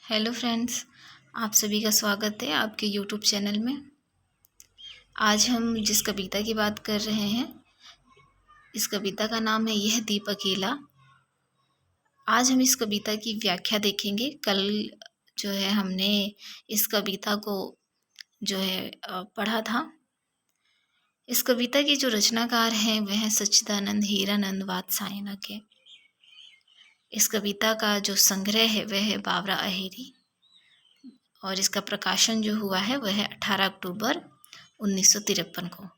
Hello friends, आप सभी का स्वागत है आपके यूट्यूब चैनल में। आज हम जिस कविता की बात कर रहे हैं, इस कविता का नाम है यह दीप अकेला। आज हम इस कविता की व्याख्या देखेंगे। कल जो है हमने इस कविता को पढ़ा था। इस कविता के जो रचनाकार हैं वह हैं सच्चिदानंद हीरानंद वात्स्यायन के। इस कविता का जो संग्रह है वह है बावरा अहेरी और इसका प्रकाशन जो हुआ है वह है 18 अक्टूबर 1953 को।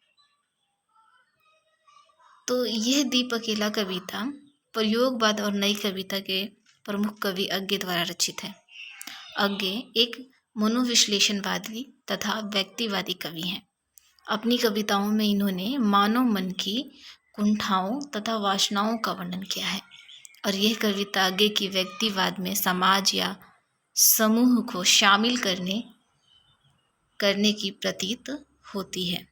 तो यह दीप अकेला कविता प्रयोगवाद और नई कविता के प्रमुख कवि अज्ञे द्वारा रचित है। अज्ञे एक मनोविश्लेषणवादी तथा व्यक्तिवादी कवि हैं। अपनी कविताओं में इन्होंने मानव मन की कुंठाओं तथा वासनाओं का वर्णन किया है और यह कविता अज्ञे की व्यक्तिवाद में समाज या समूह को शामिल करने की प्रतीत होती है।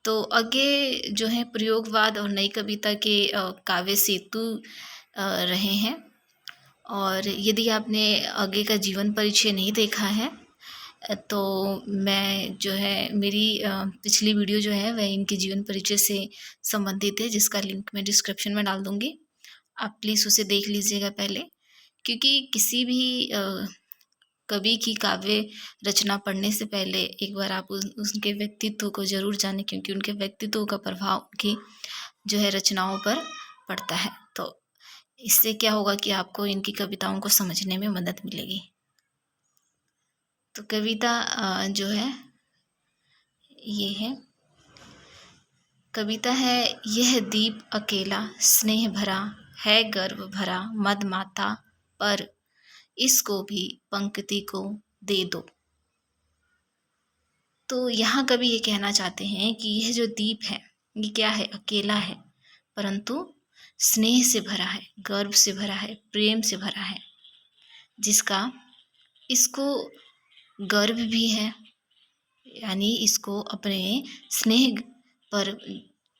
तो अज्ञे जो है प्रयोगवाद और नई कविता के काव्य सेतु रहे हैं। और यदि आपने अज्ञे का जीवन परिचय नहीं देखा है तो मैं जो है मेरी पिछली वीडियो जो है वह इनके जीवन परिचय से संबंधित है, जिसका लिंक मैं डिस्क्रिप्शन में डाल दूँगी। आप प्लीज़ उसे देख लीजिएगा पहले, क्योंकि किसी भी कवि की काव्य रचना पढ़ने से पहले एक बार आप उनके व्यक्तित्व को ज़रूर जानें, क्योंकि उनके व्यक्तित्व का प्रभाव उनकी जो है रचनाओं पर पड़ता है। तो इससे क्या होगा कि आपको इनकी कविताओं को समझने में मदद मिलेगी। तो कविता जो है ये है, कविता है यह दीप अकेला स्नेह भरा है गर्व भरा मद माता पर इसको भी पंक्ति को दे दो। तो यहाँ कवि ये कहना चाहते हैं कि यह जो दीप है ये क्या है, अकेला है, परंतु स्नेह से भरा है, गर्व से भरा है, प्रेम से भरा है, जिसका इसको गर्व भी है, यानी इसको अपने स्नेह पर,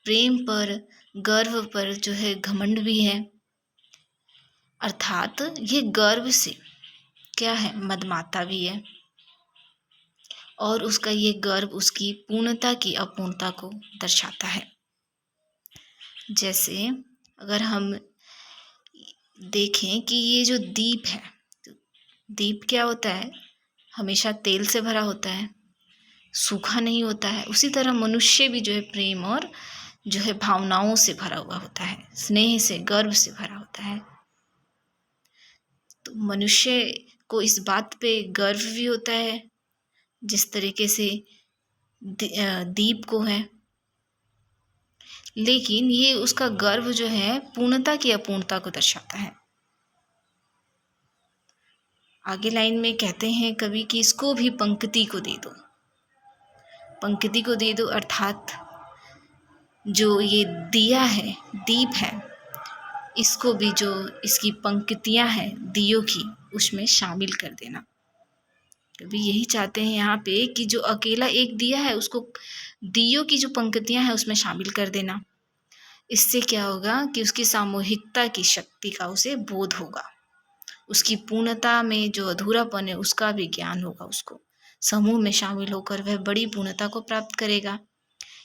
प्रेम पर, गर्व पर जो है घमंड भी है। अर्थात ये गर्व से क्या है, मदमाता भी है और उसका ये गर्व उसकी पूर्णता की अपूर्णता को दर्शाता है। जैसे अगर हम देखें कि ये जो दीप है, दीप क्या होता है, हमेशा तेल से भरा होता है, सूखा नहीं होता है। उसी तरह मनुष्य भी जो है प्रेम और जो है भावनाओं से भरा हुआ होता है, स्नेह से, गर्व से भरा होता है। तो मनुष्य को इस बात पे गर्व भी होता है जिस तरीके से दीप को है, लेकिन ये उसका गर्व जो है पूर्णता की अपूर्णता को दर्शाता है। आगे लाइन में कहते हैं कवि कि इसको भी पंक्ति को दे दो, पंक्ति को दे दो, अर्थात जो ये दिया है, दीप है, इसको भी जो इसकी पंक्तियां हैं दियों की, उसमें शामिल कर देना। कभी यही चाहते हैं यहाँ पे कि जो अकेला एक दिया है उसको दियों की जो पंक्तियां हैं उसमें शामिल कर देना। इससे क्या होगा कि उसकी सामूहिकता की शक्ति का उसे बोध होगा, उसकी पूर्णता में जो अधूरापन है उसका भी ज्ञान होगा, उसको समूह में शामिल होकर वह बड़ी पूर्णता को प्राप्त करेगा।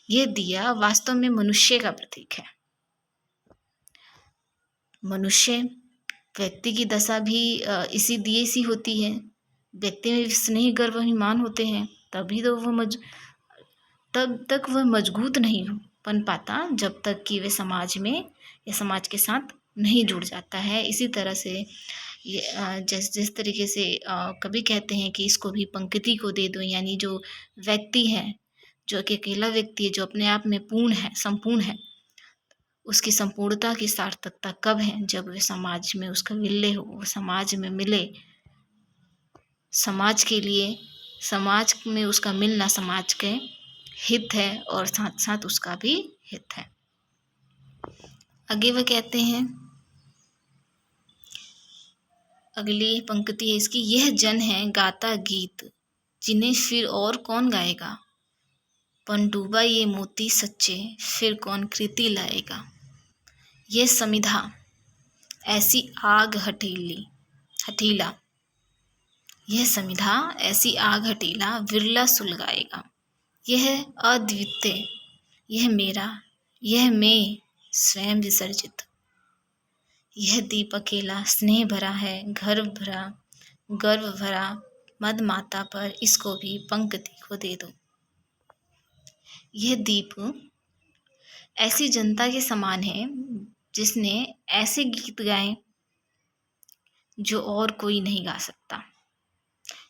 यह दिया वास्तव में मनुष्य का प्रतीक है। मनुष्य व्यक्ति की दशा भी इसी दिए सी होती है। व्यक्ति में स्नेह गर्व अभिमान होते हैं, तभी तो वह तब तक वह मजबूत नहीं बन पाता जब तक कि वह समाज में या समाज के साथ नहीं जुड़ जाता है। इसी तरह से ये जिस तरीके से कवि कहते हैं कि इसको भी पंक्ति को दे दो, यानी जो व्यक्ति है, जो कि अकेला व्यक्ति है, जो अपने आप में पूर्ण है, संपूर्ण है, उसकी संपूर्णता की सार्थकता कब है, जब वह समाज में उसका विलय हो, वो समाज में मिले, समाज के लिए, समाज में उसका मिलना समाज के हित है और साथ साथ उसका भी हित है। आगे वह कहते हैं, अगली पंक्ति है इसकी, यह जन है गाता गीत जिन्हें फिर और कौन गाएगा, पनडूबा ये मोती सच्चे फिर कौन कृति लाएगा। यह समिधा ऐसी आग हठीला, यह समिधा ऐसी आग हठीला विरला सुलगाएगा। यह अद्वितीय, यह मेरा, यह मैं स्वयं विसर्जित। यह दीप अकेला स्नेह भरा है, गर्व भरा मद माता पर, इसको भी पंक्ति को दे दो। यह दीप ऐसी जनता के समान है जिसने ऐसे गीत गाए जो और कोई नहीं गा सकता।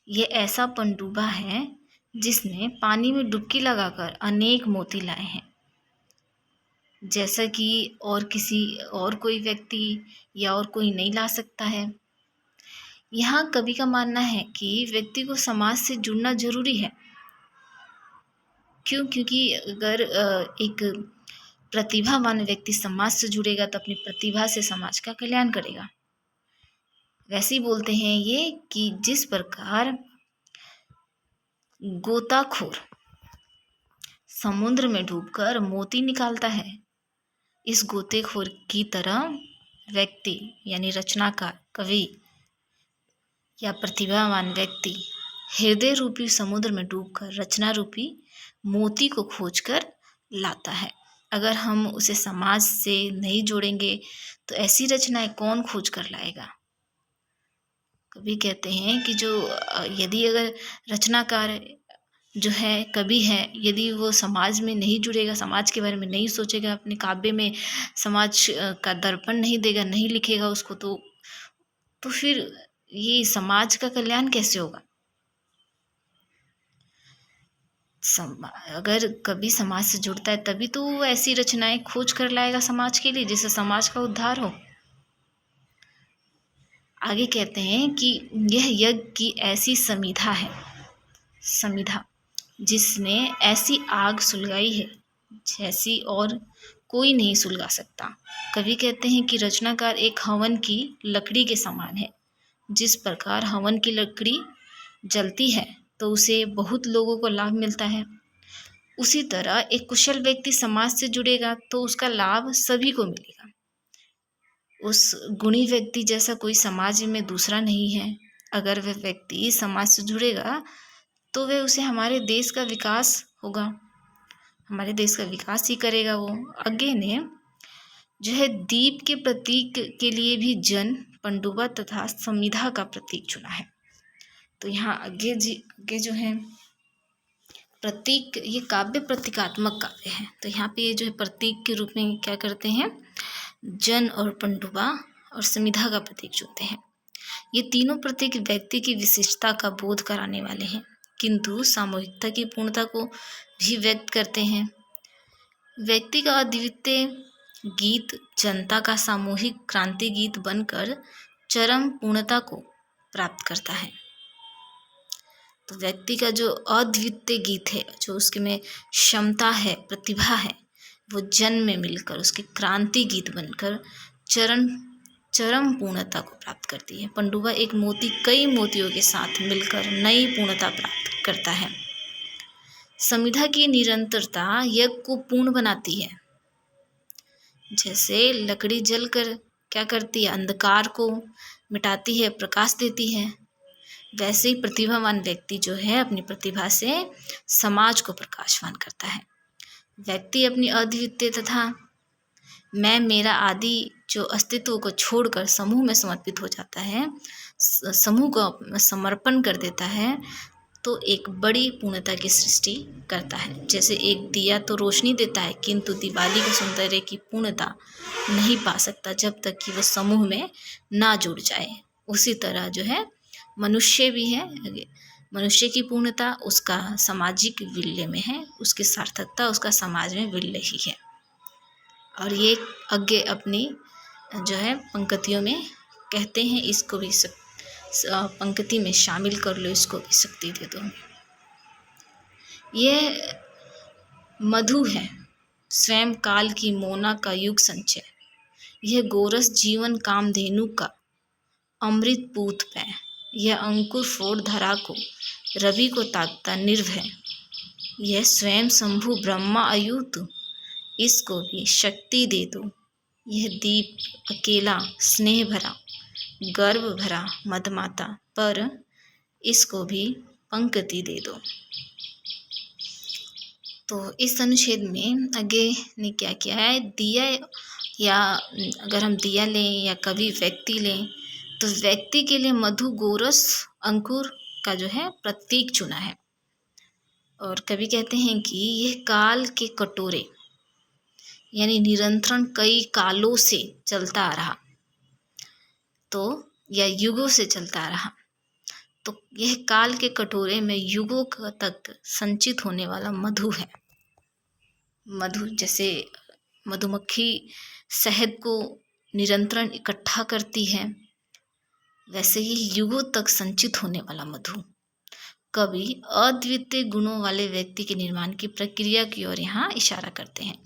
यह ऐसा पनडुब्बा है जिसने पानी में डुबकी लगाकर अनेक मोती लाए हैं, जैसा कि और कोई व्यक्ति या और कोई नहीं ला सकता है। यहाँ कवि का मानना है कि व्यक्ति को समाज से जुड़ना जरूरी है। क्यों? क्योंकि अगर एक प्रतिभावान व्यक्ति समाज से जुड़ेगा तो अपनी प्रतिभा से समाज का कल्याण करेगा। वैसे ही बोलते हैं ये कि जिस प्रकार गोताखोर समुद्र में डूबकर मोती निकालता है, इस गोतेखोर की तरह व्यक्ति यानी रचनाकार, कवि या प्रतिभावान व्यक्ति हृदय रूपी समुद्र में डूबकर रचना रूपी मोती को खोजकर लाता है। अगर हम उसे समाज से नहीं जोड़ेंगे तो ऐसी रचनाएं कौन खोज कर लाएगा। कवि कहते हैं कि यदि अगर रचनाकार जो है, कवि है, यदि वो समाज में नहीं जुड़ेगा, समाज के बारे में नहीं सोचेगा, अपने काव्य में समाज का दर्पण नहीं देगा, नहीं लिखेगा उसको, तो फिर ये समाज का कल्याण कैसे होगा। अगर कवि समाज से जुड़ता है तभी तो वो ऐसी रचनाएं खोज कर लाएगा समाज के लिए जिससे समाज का उद्धार हो। आगे कहते हैं कि यह यज्ञ की ऐसी समिधा है, समिधा जिसने ऐसी आग सुलगाई है जैसी और कोई नहीं सुलगा सकता। कवि कहते हैं कि रचनाकार एक हवन की लकड़ी के समान है। जिस प्रकार हवन की लकड़ी जलती है तो उसे बहुत लोगों को लाभ मिलता है, उसी तरह एक कुशल व्यक्ति समाज से जुड़ेगा तो उसका लाभ सभी को मिलेगा। उस गुणी व्यक्ति जैसा कोई समाज में दूसरा नहीं है। अगर वह व्यक्ति समाज से जुड़ेगा तो वह उसे हमारे देश का विकास होगा, हमारे देश का विकास ही करेगा वो। आगे ने जो है दीप के प्रतीक के लिए भी जन, पनडुब्बा तथा समिधा का प्रतीक चुना है। तो यहाँ आगे जो है प्रतीक, ये काव्य प्रतीकात्मक काव्य है। तो यहाँ पे ये जो है प्रतीक के रूप में क्या करते हैं, जन और पनडुब्बा और समिधा का प्रतीक चुनते हैं। ये तीनों प्रतीक व्यक्ति की विशिष्टता का बोध कराने वाले हैं, किंतु सामूहिकता की पूर्णता को भी व्यक्त करते हैं। व्यक्ति का अद्वितीय गीत जनता का सामूहिक क्रांति गीत बनकर चरम पूर्णता को प्राप्त करता है। तो व्यक्ति का जो अद्वितीय गीत है, जो उसके में क्षमता है, प्रतिभा है, वो जन में मिलकर उसके क्रांति गीत बनकर चरम पूर्णता को प्राप्त करती है। पनडुब्बा एक मोती कई मोतियों के साथ मिलकर नई पूर्णता प्राप्त करता है। समिधा की निरंतरता यज्ञ को पूर्ण बनाती है। जैसे लकड़ी जलकर क्या करती है, अंधकार को मिटाती है, प्रकाश देती है, वैसे ही प्रतिभावान व्यक्ति जो है अपनी प्रतिभा से समाज को प्रकाशवान करता है। व्यक्ति अपनी अद्वितीय तथा मैं मेरा आदि जो अस्तित्व को छोड़कर समूह में समर्पित हो जाता है, समूह को समर्पण कर देता है, तो एक बड़ी पूर्णता की सृष्टि करता है। जैसे एक दिया तो रोशनी देता है, किंतु दिवाली के सौंदर्य की पूर्णता नहीं पा सकता जब तक कि वह समूह में ना जुड़ जाए। उसी तरह जो है मनुष्य भी है, मनुष्य की पूर्णता उसका सामाजिक विल्य में है, उसकी सार्थकता उसका समाज में विल्य ही है। और ये आगे अपनी जो है पंक्तियों में कहते हैं, इसको भी पंक्ति में शामिल कर लो, इसको भी शक्ति दे दो। यह मधु है स्वयं काल की मोना का युग संचय, यह गोरस जीवन कामधेनु का अमृत पूत पे, यह अंकुर फोड़ धरा को रवि को ताकता निर्भय, यह स्वयं शंभु ब्रह्मा अयुत, इसको भी शक्ति दे दो। यह दीप अकेला स्नेह भरा गर्व भरा मदमाता, पर इसको भी पंक्ति दे दो। तो इस अनुच्छेद में आगे ने क्या किया है, दिया, या अगर हम दिया लें या कभी व्यक्ति लें तो व्यक्ति के लिए मधु गोरस अंकुर का जो है प्रतीक चुना है। और कवि कहते हैं कि यह काल के कटोरे यानी निरंतरण कई कालों से चलता आ रहा, तो या युगों से चलता आ रहा, तो यह काल के कटोरे में युगों तक संचित होने वाला मधु है। मधु जैसे मधुमक्खी शहद को निरंतरण इकट्ठा करती है, वैसे ही युगों तक संचित होने वाला मधु। कवि अद्वितीय गुणों वाले व्यक्ति के निर्माण की प्रक्रिया की ओर यहाँ इशारा करते हैं,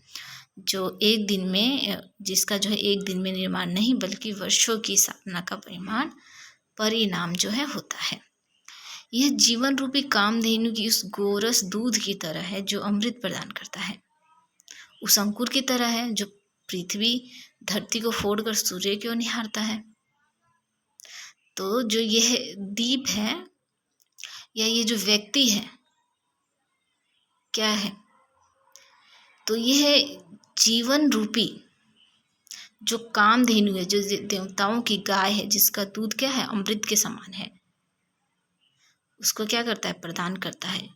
जो एक दिन में, जिसका जो है एक दिन में निर्माण नहीं बल्कि वर्षों की साधना का परिणाम जो है होता है। यह जीवन रूपी कामधेनु की उस गोरस दूध की तरह है जो अमृत प्रदान करता है, उस अंकुर की तरह है जो पृथ्वी धरती को फोड़कर सूर्य की ओर निहारता है। तो जो यह दीप है या ये जो व्यक्ति है क्या है, तो यह जीवन रूपी जो कामधेनु है, जो देवताओं की गाय है, जिसका दूध क्या है, अमृत के समान है, उसको क्या करता है, प्रदान करता है।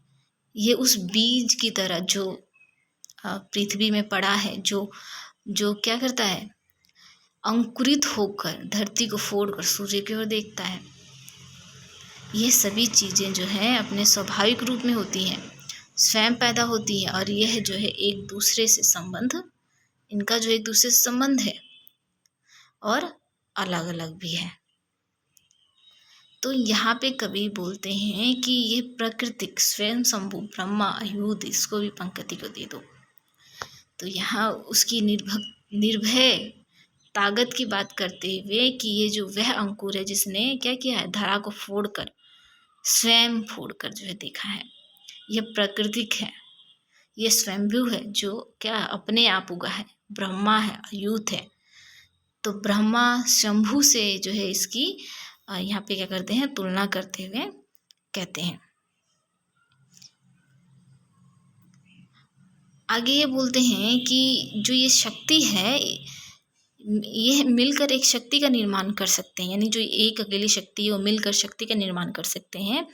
ये उस बीज की तरह जो पृथ्वी में पड़ा है, जो क्या करता है, अंकुरित होकर धरती को फोड़कर सूर्य की ओर देखता है। ये सभी चीज़ें जो हैं अपने स्वाभाविक रूप में होती हैं, स्वयं पैदा होती है, और यह जो है एक दूसरे से संबंध, इनका जो एक दूसरे से संबंध है और अलग अलग भी है। तो यहाँ पे कवि बोलते हैं कि ये प्राकृतिक स्वयं शंभु ब्रह्मा अयुध, इसको भी पंक्ति को दे दो। तो यहाँ उसकी निर्भय ताकत की बात करते हुए कि ये जो वह अंकुर है जिसने क्या किया है, धरा को स्वयं फोड़कर जो है देखा है, यह प्राकृतिक है, यह स्वयंभू है, जो क्या अपने आप उगा है, ब्रह्मा है, अयुत है। तो ब्रह्मा शंभु से जो है इसकी यहाँ पे क्या करते हैं, तुलना करते हुए कहते हैं। आगे ये बोलते हैं कि जो ये शक्ति है, यह मिलकर एक शक्ति का निर्माण कर सकते हैं, यानी जो एक अकेली शक्ति है वो मिलकर शक्ति का निर्माण कर सकते हैं।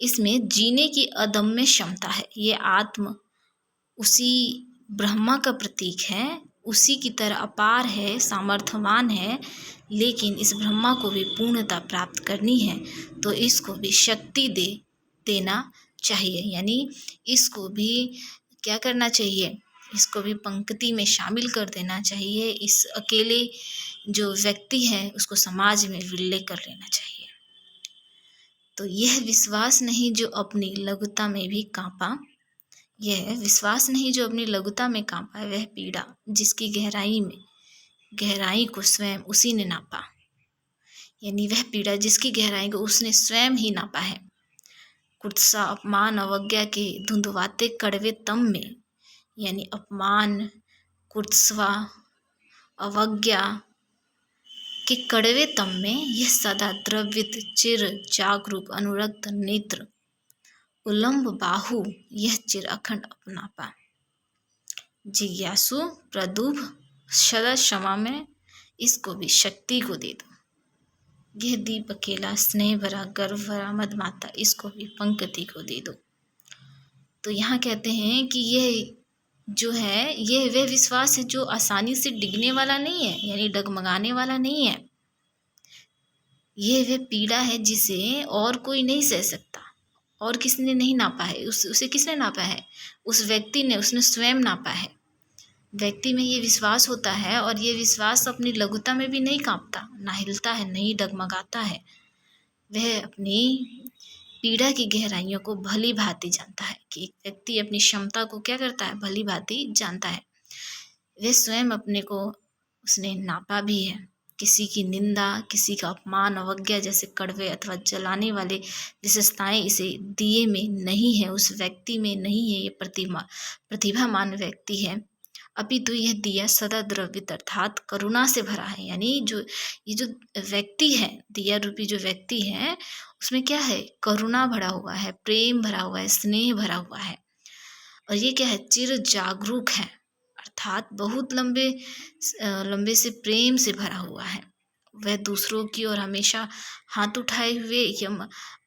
इसमें जीने की अदम्य क्षमता है, ये आत्म उसी ब्रह्मा का प्रतीक है, उसी की तरह अपार है, सामर्थ्यवान है, लेकिन इस ब्रह्मा को भी पूर्णता प्राप्त करनी है तो इसको भी शक्ति देना चाहिए, यानी इसको भी क्या करना चाहिए, इसको भी पंक्ति में शामिल कर देना चाहिए। इस अकेले जो व्यक्ति है उसको समाज में विलय कर लेना चाहिए। तो यह विश्वास नहीं जो अपनी लघुता में भी कांपा, यह विश्वास नहीं जो अपनी लघुता में कांपा, वह पीड़ा जिसकी गहराई को स्वयं उसी ने नापा, यानी वह पीड़ा जिसकी गहराई को उसने स्वयं ही नापा है। कुत्सा अपमान अवज्ञा के धुंधवाते कड़वे तम में, यानी अपमान, कुत्सवा, अवज्ञा के कड़वे तम में यह सदा द्रवित चिर जागरूक अनुरक्त नेत्र उलंब बाहु, यह चिर अखंड अपनापा, जिज्ञासु प्रदुभ सदा क्षमा में, इसको भी शक्ति को दे दो। यह दीप अकेला स्नेह भरा गर्व भरा मदमाता, इसको भी पंक्ति को दे दो। तो यहाँ कहते हैं कि यह जो है, यह वह विश्वास है जो आसानी से डिगने वाला नहीं है, यानी डगमगाने वाला नहीं है। यह वह पीड़ा है जिसे और कोई नहीं सह सकता, और किसने नहीं नापा है, उसे किसने नापा है, उस व्यक्ति ने, उसने स्वयं नापा है। व्यक्ति में ये विश्वास होता है, और ये विश्वास अपनी लघुता में भी नहीं कांपता, ना हिलता है, नहीं डगमगाता है। वह अपनी पीड़ा की गहराइयों को भली भांति जानता है कि एक व्यक्ति अपनी क्षमता को क्या करता है, भली भांति जानता है। वह स्वयं अपने को उसने नापा भी है। किसी की निंदा, किसी का अपमान, अवज्ञा जैसे कड़वे अथवा जलाने वाले विशेषताएं इसे दिए में नहीं है, उस व्यक्ति में नहीं है। ये प्रतिभामान व्यक्ति है, अपितु यह दिया सदा द्रवित अर्थात करुणा से भरा है। यानी ये जो व्यक्ति है, दिया रूपी जो व्यक्ति है, उसमें क्या है, करुणा भरा हुआ है, प्रेम भरा हुआ है, स्नेह भरा हुआ है। और ये क्या है, चिर जागरूक है, अर्थात बहुत लंबे से प्रेम से भरा हुआ है। वह दूसरों की ओर हमेशा हाथ उठाए हुए या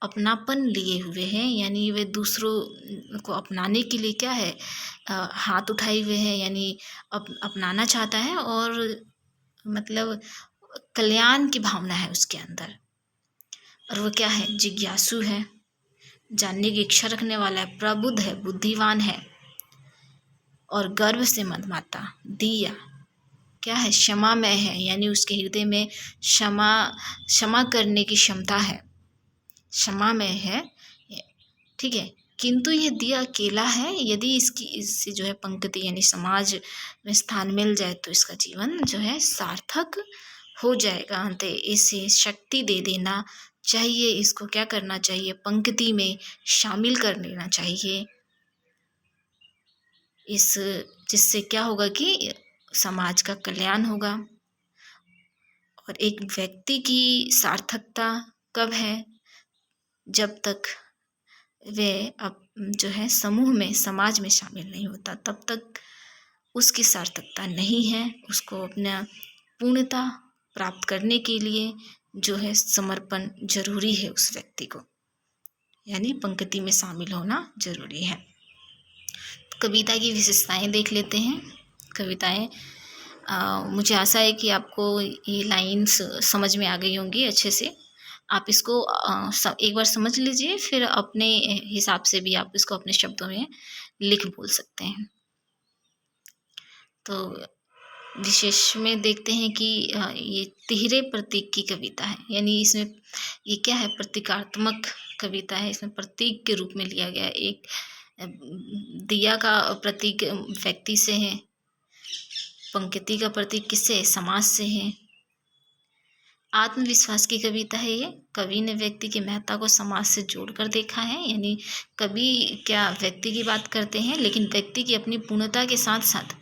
अपनापन लिए हुए हैं, यानी वह दूसरों को अपनाने के लिए क्या है, हाथ उठाए हुए हैं, यानी अपनाना चाहता है, और मतलब कल्याण की भावना है उसके अंदर। और वो क्या है, जिज्ञासु है, जानने की इच्छा रखने वाला है, प्रबुद्ध है, बुद्धिमान है, और गर्व से मदमाता। दिया क्या है, क्षमामय है, यानी उसके हृदय में क्षमा करने की क्षमता है, क्षमामय है, ठीक है। किंतु यह दिया अकेला है, यदि इससे जो है पंक्ति यानी समाज में स्थान मिल जाए तो इसका जीवन जो है सार्थक हो जाएगा। अंत इसे शक्ति दे देना चाहिए, इसको क्या करना चाहिए, पंक्ति में शामिल कर लेना चाहिए। जिससे क्या होगा कि समाज का कल्याण होगा। और एक व्यक्ति की सार्थकता कब है, जब तक वह अब जो है समूह में, समाज में शामिल नहीं होता, तब तक उसकी सार्थकता नहीं है। उसको अपना पूर्णता प्राप्त करने के लिए जो है समर्पण जरूरी है उस व्यक्ति को, यानी पंक्ति में शामिल होना जरूरी है। कविता की विशेषताएं देख लेते हैं। कविताएं मुझे आशा है कि आपको ये लाइन्स समझ में आ गई होंगी अच्छे से। आप इसको एक बार समझ लीजिए, फिर अपने हिसाब से भी आप इसको अपने शब्दों में लिख बोल सकते हैं। तो विशेष में देखते हैं कि ये तिहरे प्रतीक की कविता है, यानी इसमें ये क्या है, प्रतीकात्मक कविता है। इसमें प्रतीक के रूप में लिया गया, एक दिया का प्रतीक व्यक्ति से है, पंक्ति का प्रतीक किससे है, समाज से है। आत्मविश्वास की कविता है ये। कवि ने व्यक्ति की महत्ता को समाज से जोड़कर देखा है, यानी कवि क्या व्यक्ति की बात करते हैं, लेकिन व्यक्ति की अपनी पूर्णता के साथ साथ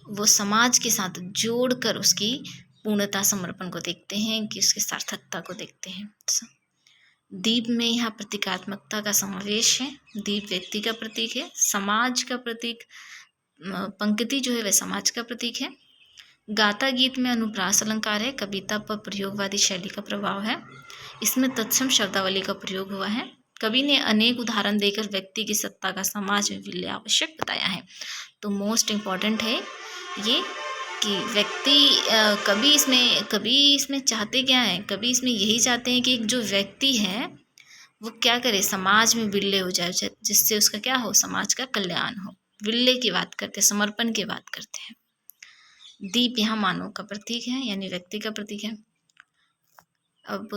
वो समाज के साथ जोड़कर उसकी पूर्णता, समर्पण को देखते हैं, कि उसकी सार्थकता को देखते हैं। दीप में यहाँ प्रतीकात्मकता का समावेश है। दीप व्यक्ति का प्रतीक है, समाज का प्रतीक, पंक्ति जो है वह समाज का प्रतीक है। गाथा गीत में अनुप्रास अलंकार है, कविता पर प्रयोगवादी शैली का प्रभाव है। इसमें तत्सम शब्दावली का प्रयोग हुआ है। कवि ने अनेक उदाहरण देकर व्यक्ति की सत्ता का समाज में विलय आवश्यक बताया है। तो मोस्ट इम्पॉर्टेंट है ये कि व्यक्ति कवि इसमें चाहते क्या हैं, कवि इसमें यही चाहते हैं कि एक जो व्यक्ति है वो क्या करे, समाज में विलय हो जाए, जिससे उसका क्या हो, समाज का कल्याण हो। विलय की बात करते हैं, समर्पण की बात करते हैं। दीप यहाँ मानव का प्रतीक है, यानी व्यक्ति का प्रतीक है। अब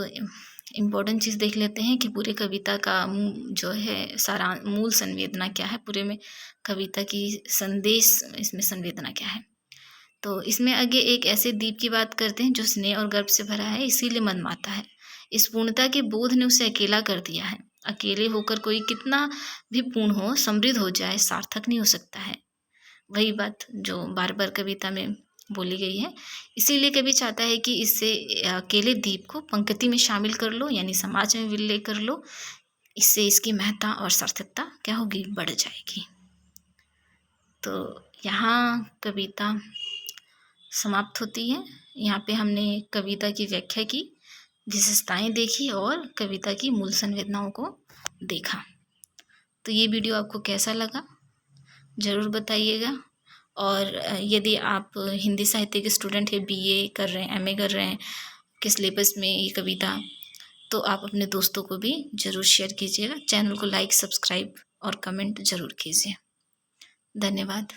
इम्पोर्टेंट चीज़ देख लेते हैं कि पूरे कविता का जो है सारा मूल संवेदना क्या है, पूरे में कविता की संदेश, इसमें संवेदना क्या है। तो इसमें आगे एक ऐसे दीप की बात करते हैं जो स्नेह और गर्व से भरा है, इसीलिए मनमाता है। इस पूर्णता के बोध ने उसे अकेला कर दिया है। अकेले होकर कोई कितना भी पूर्ण हो, समृद्ध हो जाए, सार्थक नहीं हो सकता है। वही बात जो बार बार कविता में बोली गई है। इसीलिए कवि चाहता है कि इससे अकेले दीप को पंक्ति में शामिल कर लो, यानी समाज में विलय कर लो। इससे इसकी महत्ता और सार्थकता क्या होगी, बढ़ जाएगी। तो यहाँ कविता समाप्त होती है। यहाँ पे हमने कविता की व्याख्या की, विशेषताएं देखी और कविता की मूल संवेदनाओं को देखा। तो ये वीडियो आपको कैसा लगा ज़रूर बताइएगा। और यदि आप हिंदी साहित्य के स्टूडेंट हैं, बीए कर रहे हैं, एमए कर रहे हैं, के सिलेबस में ये कविता, तो आप अपने दोस्तों को भी ज़रूर शेयर कीजिएगा। चैनल को लाइक, सब्सक्राइब और कमेंट ज़रूर कीजिए। धन्यवाद।